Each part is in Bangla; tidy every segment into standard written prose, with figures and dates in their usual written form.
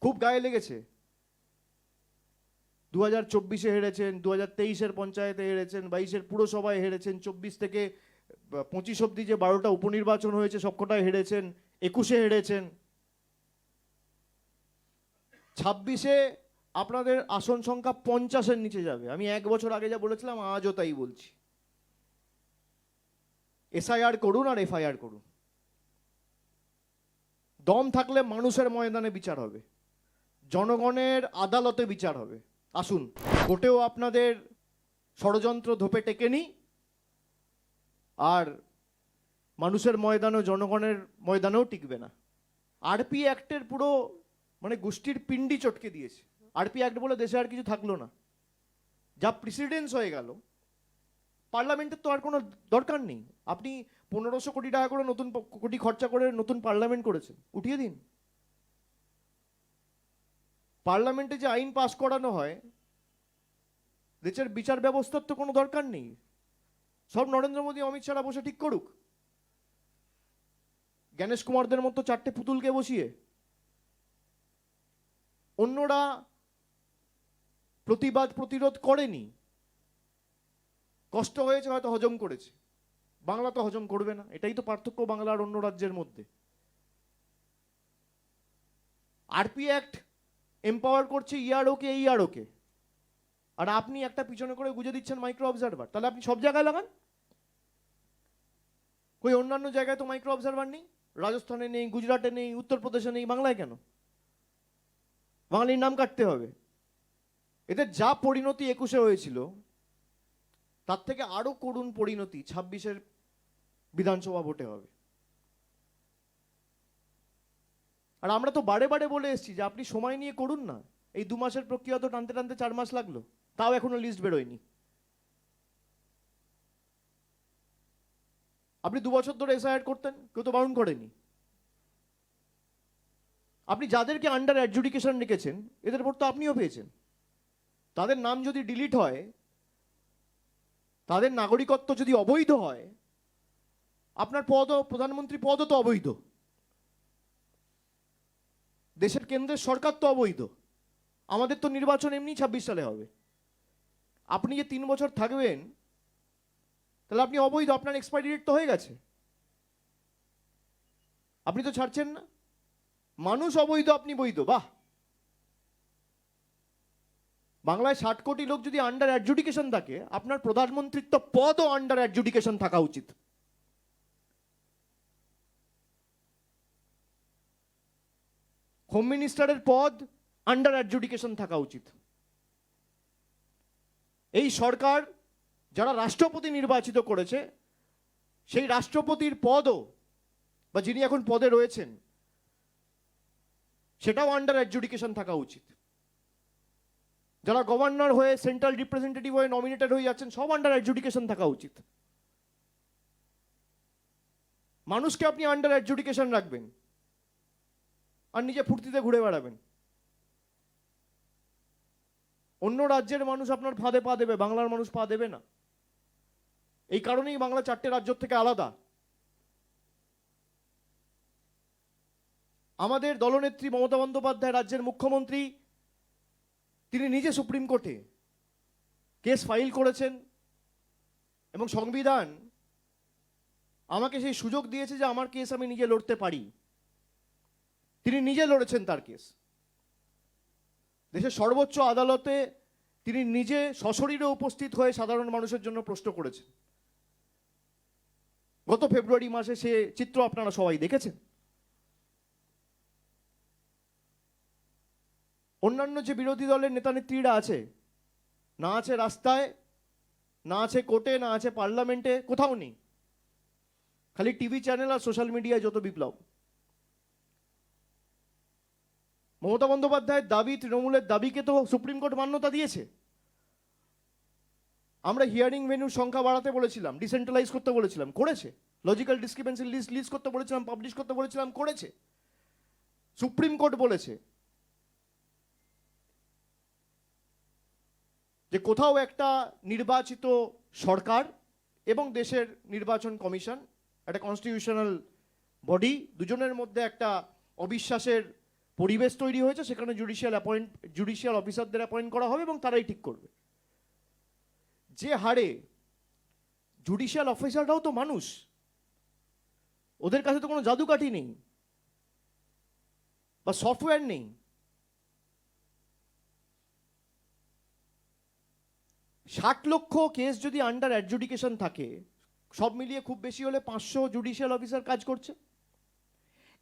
খুব গায়ে লেগেছে। 2024-এ হেরেছেন, 2023-এর পঞ্চায়েতে হেরেছেন, 22-এর পুরসভায় হেরেছেন, 24 থেকে 25 অব্দি যে 12টা উপনির্বাচন হয়েছে সবকটায় হেরেছেন, 21-এ হেরেছেন। 26-এ আপনাদের আসন সংখ্যা 50-এর নিচে যাবে। আমি 1 বছর আগে যা বলেছিলাম আজও তাই বলছি। এসআইআর করুন আর এফআইআর করুন। দম থাকলে মানুষের ময়দানে বিচার হবে, জনগণের আদালতে বিচার হবে। আসুন, কোর্টেও আপনাদের ষড়যন্ত্র ধোপে টেকেনি, আর মানুষের ময়দানেও, জনগণের ময়দানেও টিকবে না। আরপি অ্যাক্টের পুরো মানে গোষ্ঠীর পিণ্ডি চটকে দিয়েছে। আরপি অ্যাক্ট বলে দেশে আর কিছু থাকলো না, যা প্রেসিডেন্স হয়ে গেল। পার্লামেন্টের তো আর কোনো দরকার নেই। আপনি 1500 কোটি টাকা করে নতুন কোটি খরচা করে নতুন পার্লামেন্ট করেছেন, উঠিয়ে দিন। পার্লামেন্টে যে আইন পাস করানো হয়, দেশের বিচার ব্যবস্থার তো কোনো দরকার নেই। সব নরেন্দ্র মোদী, অমিত শাহরা বসে ঠিক করুক। জ্ঞানেশ কুমারদের মতো 4টে পুতুলকে বসিয়ে। অন্যরা প্রতিবাদ প্রতিরোধ করেনি, কষ্ট হয়েছে, হয়তো হজম করেছে। বাংলা তো হজম করবে না, এটাই তো পার্থক্য বাংলা আর অন্য রাজ্যের মধ্যে। আরপি অ্যাক্ট এম্পাওয়ার করছে ইআরওকে, আর আপনি একটা পিছনে করে গুজে দিচ্ছেন মাইক্রো অবজারভার। তাহলে আপনি সব জায়গায় লাগান। কই অন্যান্য জায়গায় তো মাইক্রো অবজারভার নেই, রাজস্থানে নেই, গুজরাটে নেই, উত্তরপ্রদেশে নেই, বাংলায় কেন? বাঙালির নাম কাটতে হবে। এদের যা পরিণতি 21-এ হয়েছিল, তার থেকে আরো করুণ পরিণতি 26-এর বিধানসভা ভোটে হবে। আর আমরা তো বারে বারে বলে এসেছি যে আপনি সময় নিয়ে করুন না। এই 2 মাসের প্রক্রিয়া তো টানতে টানতে 4 মাস লাগলো, তাও এখনো লিস্ট বেরোয়নি। আপনি 2 বছর ধরে এসআইআর করতেন, কেউ তো বারণ করেনি। আপনি যাদেরকে আন্ডার অ্যাডজুডিকেশন রেখেছেন, এদের ভোট তো আপনিও পেয়েছেন। তাদের নাম যদি ডিলিট হয়, তাদের নাগরিকত্ব যদি অবৈধ হয়, আপনার প্রধানমন্ত্রী পদও তো অবৈধ, দেশের কেন্দ্রের সরকার তো অবৈধ। আমাদের তো নির্বাচন এমনি 26 সালে হবে। আপনি যে 3 বছর থাকবেন, তাহলে আপনি অবৈধ, আপনার এক্সপায়ারি ডেট তো হয়ে গেছে, আপনি তো ছাড়ছেন না। মানুষ অবৈধ, আপনি বৈধ, বাহ। বাংলায় 60 কোটি লোক যদি আন্ডার অ্যাডজুডিকেশন থাকে, আপনার প্রধানমন্ত্রিত্ব পদও আন্ডার অ্যাডজুডিকেশন থাকা উচিত। হোম মিনিস্টারের পদ আন্ডার অ্যাডজুডিকেশন থাকা উচিত। এই সরকার যারা রাষ্ট্রপতি নির্বাচিত করেছে, সেই রাষ্ট্রপতির পদও, বা যিনি এখন পদে রয়েছেন, সেটাও আন্ডার অ্যাডজুডিকেশন থাকা উচিত। যারা গভর্নর হয়ে, সেন্ট্রাল রিপ্রেজেন্টেটিভ হয়ে নমিনেটেড হয়ে যাচ্ছেন, সব আন্ডার অ্যাডজুডিকেশন থাকা উচিত। মানুষকে আপনি আন্ডার অ্যাডজুডিকেশন রাখবেন আর নিজে ফুর্তিতে ঘুরে বেড়াবেন। অন্য রাজ্যের মানুষ আপনার ফাঁদে পা দেবে, বাংলার মানুষ পা দেবে না। এই কারণেই বাংলা 4টে রাজ্য থেকে আলাদা। আমাদের দলনেত্রী মমতা বন্দ্যোপাধ্যায়, রাজ্যের মুখ্যমন্ত্রী, তিনি নিজে সুপ্রিম কোর্টে কেস ফাইল করেছেন, এবং সংবিধান আমাকে সেই সুযোগ দিয়েছে যে আমার কেস আমি নিজে লড়তে পারি। তিনি নিজে লড়েছেন তার কেস। দেশের সর্বোচ্চ আদালতে তিনি নিজে সশরীরে উপস্থিত হয়ে সাধারণ মানুষের জন্য প্রশ্ন করেছেন। গত ফেব্রুয়ারি মাসে সে চিত্র আপনারা সবাই দেখেছেন। অন্যান্য যে বিরোধী দলের নেতা নেত্রীরা আছে, না আছে রাস্তায়, না আছে কোর্টে, না আছে পার্লামেন্টে, কোথাও নেই। খালি টিভি চ্যানেল আর সোশ্যাল মিডিয়ায় যত বিপ্লব। মমতা বন্দ্যোপাধ্যায়ের দাবি, তৃণমূলের দাবিকে তো সুপ্রিম কোর্ট মান্যতা দিয়েছে। আমরা হিয়ারিং ভেন্যুর সংখ্যা বাড়াতে বলেছিলাম, ডিসেন্ট্রালাইজ করতে বলেছিলাম, করেছে। লজিক্যাল ডিসক্রিপেন্সি লিস্ট করতে বলেছিলাম, পাবলিশ করতে বলেছিলাম, করেছে। সুপ্রিম কোর্ট বলেছে যে কোথাও একটা নির্বাচিত সরকার এবং দেশের নির্বাচন কমিশন, একটা কনস্টিটিউশনাল বডি, দুজনের মধ্যে একটা অবিশ্বাসের পরিবেশ তৈরি হয়েছে, সেখানে জুডিশিয়াল অফিসারদের অ্যাপয়েন্ট করা হবে এবং তারাই ঠিক করবে। যে হারে জুডিশিয়াল অফিসাররাও তো মানুষ, ওদের কাছে তো কোনো জাদুকাঠি নেই বা সফটওয়্যার নেই। ষাট লক্ষ কেস যদি আন্ডার অ্যাডজুডিকেশন থাকে, সব মিলিয়ে খুব বেশি হলে 500 জুডিশিয়াল অফিসার কাজ করছে।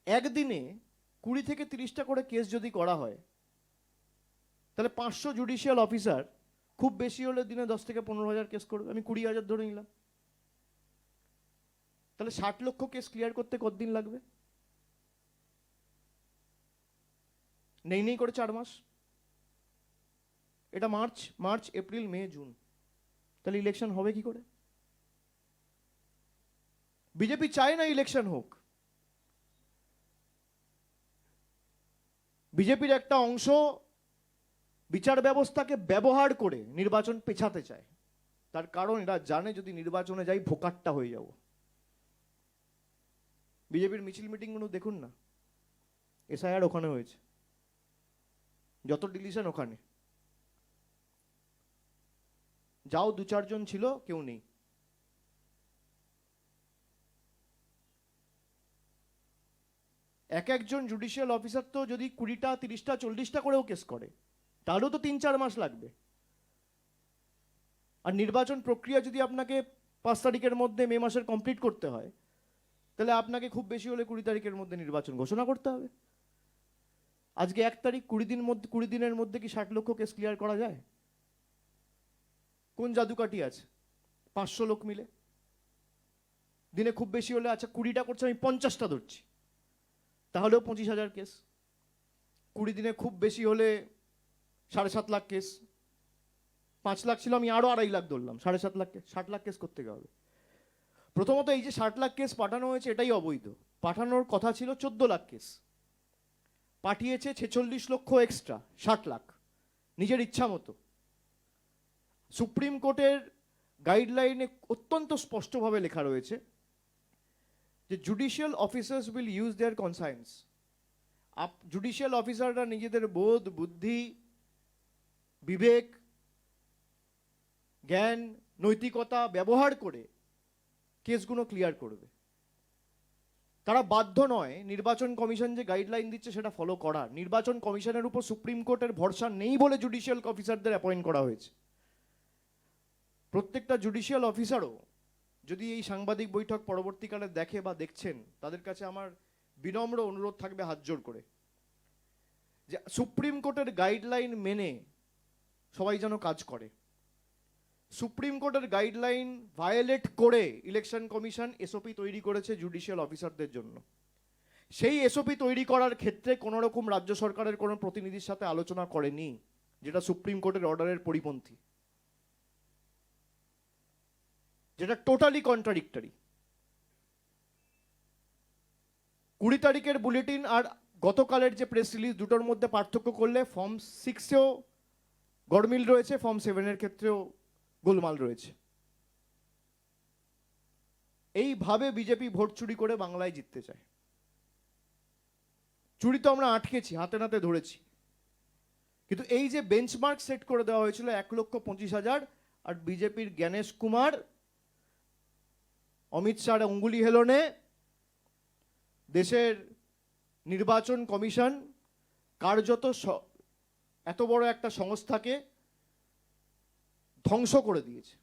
একদিনে 20 থেকে 30টা করে কেস যদি করা হয়, তাহলে 500 জুডিশিয়াল অফিসার খুব বেশি হলে দিনে 10 থেকে 15,000 কেস করবে। আমি 20,000 ধরে নিলাম, তাহলে 60 লক্ষ কেস ক্লিয়ার করতে কতদিন লাগবে? নেই করে 4 মাস। এটা মার্চ, এপ্রিল, মে, জুন, তাহলে ইলেকশন হবে কি করে? বিজেপি চায় না ইলেকশন হোক। বিজেপির একটা অংশ বিচার ব্যবস্থাকে ব্যবহার করে নির্বাচন পেছাতে চায়। তার কারণ এরা জানে যদি নির্বাচনে যাই ভোকাট্টা হয়ে যাব। বিজেপির মিছিল মিটিংগুলো দেখুন না, এসআইআর ওখানে হয়েছে, যত ডিলিশন ওখানে। যাও 2-4 জন ছিল, কেউ নেই। একজন জুডিশিয়াল অফিসার তো যদি 20টা, 30টা, 40টা করেও কেস করে, তাহলেও তো 3-4 মাস লাগবে। আর নির্বাচন প্রক্রিয়া যদি আপনাকে 5 তারিখের মধ্যে মে মাসের কমপ্লিট করতে হয়, তাহলে আপনাকে খুব বেশি হলে 20 তারিখের মধ্যে নির্বাচন ঘোষণা করতে হবে। আজকে 1 তারিখ, 20 দিনের মধ্যে কি 60 লক্ষ কেস ক্লিয়ার করা যায়? কোন জাদুকাঠি আছে? 500 লোক মিলে দিনে খুব বেশি হলে, আচ্ছা 20টা করছে, আমি 50টা ধরছি, তাহলেও 25,000 কেস। 20 দিনে খুব বেশি হলে 7.5 লাখ কেস। 5 লাখ ছিল, আমি আরো 2.5 লাখ ধরলাম, 7.5 লাখ কেস। 60 লাখ কেস করতে হবে। প্রথমত এই যে 60 লাখ কেস পাঠানো হয়েছে এটাই অবৈধ। পাঠানোর কথা ছিল 14 লাখ কেস, পাঠিয়েছে 46 লক্ষ এক্সট্রা, 60 লাখ নিজের ইচ্ছা মতো। সুপ্রিম কোর্টের গাইডলাইনে অত্যন্ত স্পষ্টভাবে লেখা রয়েছে যে judicial officers will use their conscience. Judicial অফিসাররা নিজেদের বোধ, বুদ্ধি, বিবেক, জ্ঞান, নৈতিকতা ব্যবহার করে কেসগুলো ক্লিয়ার করবে। তারা বাধ্য নয় নির্বাচন কমিশন যে গাইডলাইন দিচ্ছে সেটা ফলো করার। নির্বাচন কমিশনের উপর সুপ্রিম কোর্টের ভরসা নেই বলে জুডিশিয়াল অফিসারদের অ্যাপয়েন্ট করা হয়েছে। প্রত্যেকটা জুডিশিয়াল অফিসারও যদি এই সাংবাদিক বৈঠক পরবর্তীকালে দেখে বা দেখছেন, তাদের কাছে আমার বিনম্র অনুরোধ থাকবে হাত জোর করে, যে সুপ্রিম কোর্টের গাইডলাইন মেনে সবাই যেন কাজ করে। সুপ্রিম কোর্টের গাইডলাইন ভায়োলেট করে ইলেকশন কমিশন এসওপি তৈরি করেছে জুডিশিয়াল অফিসারদের জন্য। সেই এসওপি তৈরি করার ক্ষেত্রে কোনো রকম রাজ্য সরকারের কোনো প্রতিনিধির সাথে আলোচনা করেনি, যেটা সুপ্রিম কোর্টের অর্ডারের পরিপন্থী, যেটা টোটালি কন্ট্রাডিক্টরি। 20 তারিখের বুলেটিন আর গতকালের যে প্রেস রিলিজ, দুটোর মধ্যে পার্থক্য করলে ফর্ম 6-এও গড়মিল রয়েছে, ফর্ম 7-এর ক্ষেত্রেও গোলমাল রয়েছে। এইভাবে বিজেপি ভোট চুরি করে বাংলায় জিততে চায়। চুরি তো আমরা আটকেছি, হাতে নাতে ধরেছি, কিন্তু এই যে বেঞ্চমার্ক সেট করে দেওয়া হয়েছিল 1,25,000, আর বিজেপির জ্ঞানেশ কুমার, অমিত শাহর অঙ্গুলি হেলনে দেশের নির্বাচন কমিশন কার্যত এত বড় একটা সংস্থাকে ধ্বংস করে দিয়েছে।